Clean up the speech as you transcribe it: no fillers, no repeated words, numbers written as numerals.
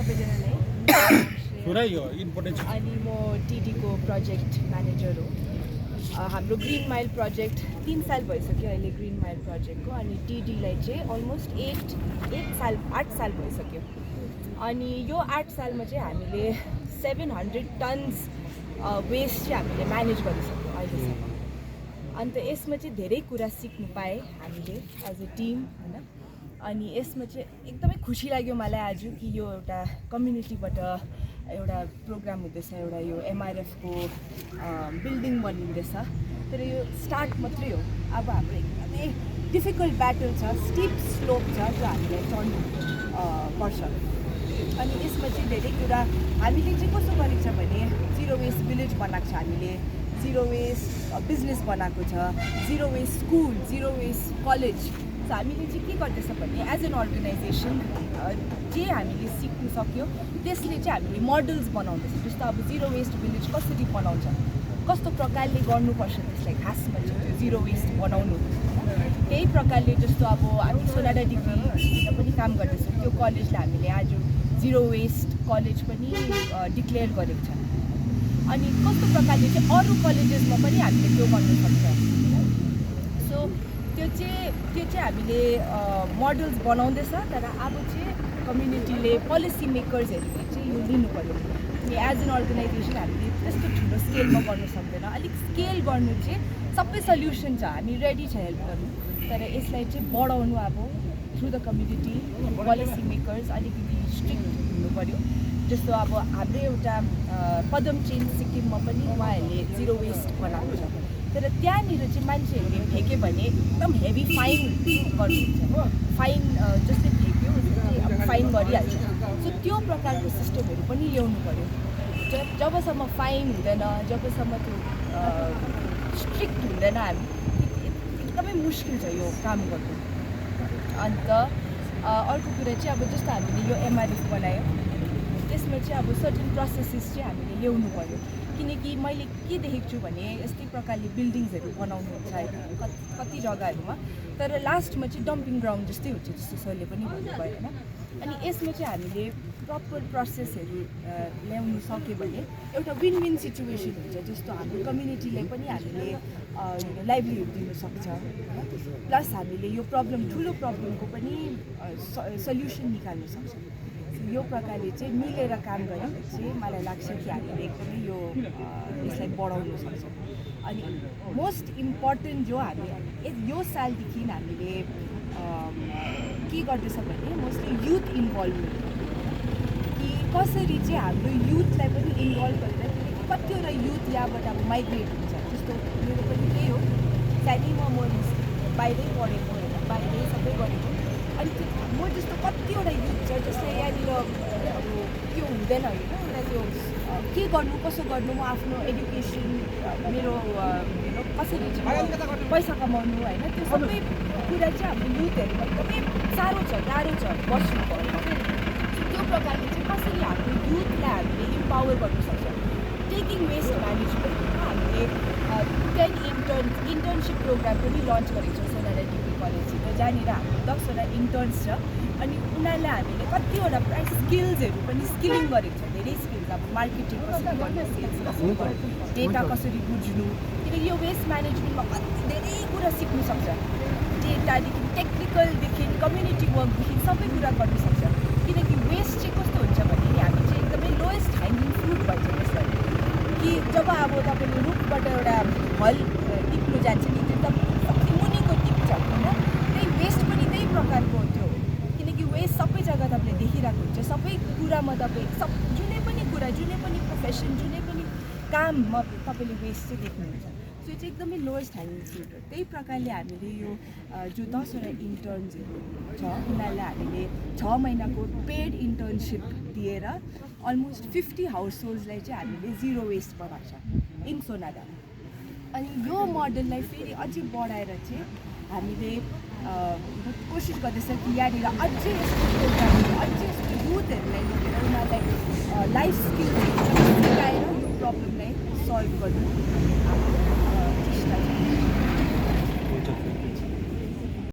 सबैजनालाई अनि म टिडीको प्रोजेक्ट म्यानेजर हो। हाम्रो ग्रिन माइल प्रोजेक्ट 3 साल भइसक्यो अहिले ग्रिन माइल प्रोजेक्टको, अनि टिडीलाई चाहिँ अलमोस्ट 8 साल भइसक्यो। अनि यो 8 सालमा चाहिँ हामीले 700 टन्स वेस्ट चाहिँ हामीले म्यानेज गरिसक्यौँ अहिलेसम्म। अन्त यसमा चाहिँ धेरै कुरा सिक्नु पाएँ हामीले एज अ टिम होइन। अनि यसमा चाहिँ एकदमै खुसी लाग्यो मलाई आज कि यो एउटा कम्युनिटीबाट एउटा प्रोग्राम हुँदैछ, एउटा यो एमआरएफको बिल्डिङ बनिँदैछ। तर यो स्टार्ट मात्रै हो। अब हाम्रो एकदमै डिफिकल्ट ब्याटल छ, स्टिप स्लोप छ जो हामीलाई चढ्नु पर्छ। अनि यसमा चाहिँ धेरै कुरा हामीले चाहिँ कस्तो गरेको छ भने जिरो वेस्ट भिलेज बनाएको छ, हामीले जिरो वेस्ट बिजनेस बनाएको छ, zero waste school, zero waste college. So हामीले चाहिँ के गर्दैछ भने एज एन अर्गनाइजेसन जे हामीले सिक्नु सक्यो त्यसले चाहिँ हामीले मोडल्स बनाउँदैछ। जस्तो अब जिरो वेस्ट भिलेज कसरी बनाउँछ, कस्तो प्रकारले गर्नुपर्छ त्यसलाई खासमा चाहिँ त्यो जिरो वेस्ट बनाउनु। त्यही प्रकारले जस्तो अब हामी सोनादा डिग्रीमा पनि काम गर्दैछौँ, त्यो कलेजलाई हामीले आज जिरो वेस्ट कलेज पनि डिक्लेयर गरेको छ। अनि कस्तो प्रकारले चाहिँ अरू कलेजेसमा पनि हामीले त्यो गर्नु सक्छ। सो त्यो चाहिँ हामीले मोडल्स बनाउँदैछ। तर अब चाहिँ कम्युनिटीले पोलिसी मेकर्सहरूले चाहिँ यो लिनु पऱ्यो। अनि एज एन अर्गनाइजेसन हामीले त्यस्तो ठुलो स्केलमा गर्नु सक्दैन। अलिक स्केल गर्नु चाहिँ सबै सल्युसन छ, हामी रेडी छ हेल्प गर्नु। तर यसलाई चाहिँ बढाउनु अब through the community policy makers अलिकति स्ट्रिक्ट हुनु पऱ्यो। जस्तो अब हाम्रो एउटा पदम चेन्ज सिक्किममा पनि उहाँहरूले जिरो वेस्ट बनाएको छ। तर त्यहाँनिर चाहिँ मान्छेहरूले फ्याँक्यो भने एकदम हेभी फाइन गर्नुहुन्छ। फाइन जस्तै फ्याँक्यो अब फाइन गरिहाल्छ। सो त्यो प्रकारको सिस्टमहरू पनि ल्याउनु पऱ्यो। जबसम्म फाइन हुँदैन, जबसम्म त्यो स्ट्रिक्ट हुँदैन, हामी एकदमै मुस्किल छ यो काम गर्नु। अन्त अर्को कुरा चाहिँ अब जस्तो हामीले यो एमआरएफ बनायो त्यसमा चाहिँ अब सर्टेन प्रोसेसेस चाहिँ हामीले ल्याउनु पऱ्यो। किनकि मैले के देखेको छु भने यस्तै प्रकारले बिल्डिङ्सहरू बनाउनुहुन्छ होइन कति जग्गाहरूमा, तर लास्टमा चाहिँ डम्पिङ ग्राउन्ड जस्तै हुन्छ, जस्तो सरले पनि भन्नुभयो होइन। अनि यसमा चाहिँ हामीले प्रपर प्रोसेसहरू ल्याउनु सक्यो भने एउटा विन विन सिचुएसन हुन्छ। जस्तो हाम्रो कम्युनिटीलाई पनि हामीले लाइभलीहुड दिनु सक्छ, प्लस हामीले यो प्रब्लम ठुलो प्रब्लमको पनि सल्युसन निकाल्नु सक्छ। यो प्रकारले चाहिँ मिलेर काम गऱ्यो चाहिँ मलाई लाग्छ कि हामीले एकदमै यसलाई बढाउन सक्छौँ। अनि मोस्ट इम्पोर्टेन्ट जो हामी यो सालदेखि हामीले के गर्दैछ भने मोस्टली युथ इन्भल्भमेन्ट, कि कसरी चाहिँ हाम्रो युथलाई पनि इन्भल्भ गरेर, किनकि कतिवटा युथ यहाँबाट अब माइग्रेट हुन्छ। जस्तो मेरो पनि त्यही हो, सानैमा म बाहिरै पढेको होइन, बाहिरै सबै गरेको। अनि म जस्तो कतिवटा युथ छ जसले यहाँनिर अब त्यो हुँदैन होइन, एउटा त्यो के गर्नु कसो गर्नु, म आफ्नो एडुकेसन मेरो कसरी पैसा कमाउनु होइन, त्यो सबै कुरा चाहिँ हाम्रो युथहरूमा एकदमै साह्रो छ, गाह्रो छ बस्नु पर्यो। त्यो प्रकारले चाहिँ कसरी हाम्रो युथलाई हामीले इम्पावर गर्नु सक्छ। टेकिङ वेस्ट म्यानेजमेन्टमा हामीले 10 इन्टर्नसिप प्रोग्राम पनि लन्च गरेको छौँ सोनादा डिग्री कलेजमा, जहाँनिर हाम्रो 10वटा इन्टर्न्स छ। अनि उनीहरूलाई हामीले कतिवटा प्रायः स्किल्सहरू पनि स्किलिङ गरेको छ, धेरै स्किल्स। अब मार्केटिङ कसरी गर्नु, सेल्स कसरी गर्नु, डेटा कसरी बुझ्नु, किनकि यो वेस्ट म्यानेजमेन्टमा कति धेरै कुरा सिक्नु सक्छ। डेटादेखि टेक्निकलदेखि कम्युनिटी वर्कदेखि सबै कुरा गर्नु सक्छ। किनकि वेस्ट चाहिँ कस्तो हुन्छ भने हामी चाहिँ एकदमै लोएस्ट ह्याङ्गिङ फ्रुट भन्छ त्यसलाई, कि जब अब तपाईँले रुखबाट एउटा फल टिप्नु जान्छ नि, त्यो तपाईँ मुनिको टिप्छ होइन। त्यही वेस्ट पनि त्यही प्रकारको त्यो हो, किनकि वेस्ट सबै जग्गा तपाईँले देखिरहेको हुन्छ। सबै कुरामा तपाईँ जुनै पनि कुरा, जुनै पनि प्रोफेसन, जुनै पनि काममा तपाईँले वेस्ट चाहिँ देख्नुहुन्छ। सो चाहिँ एकदमै लोएस्ट ह्याङ्गिङ फ्रुट हो। त्यही प्रकारले हामीले यो जो 10वटा इन्टर्न्सहरू छ उनीहरूलाई हामीले 6 महिनाको पेड इन्टर्नसिप दिएर अलमोस्ट 50 हाउस होल्ड्सलाई चाहिँ हामीले जिरो वेस्ट बनाएको छ इन सोनादा। अनि यो मोडललाई फेरि अझै बढाएर चाहिँ हामीले कोसिस गर्दैछ कि यहाँनिर अझै यस्तो प्रोग्रामहरू, अझै यस्तो युथहरूलाई लगेर उनीहरूलाई लाइफ स्किल्स सिकाएर यो प्रब्लमलाई सल्भ गर्नु हाम्रो चेष्टा छ।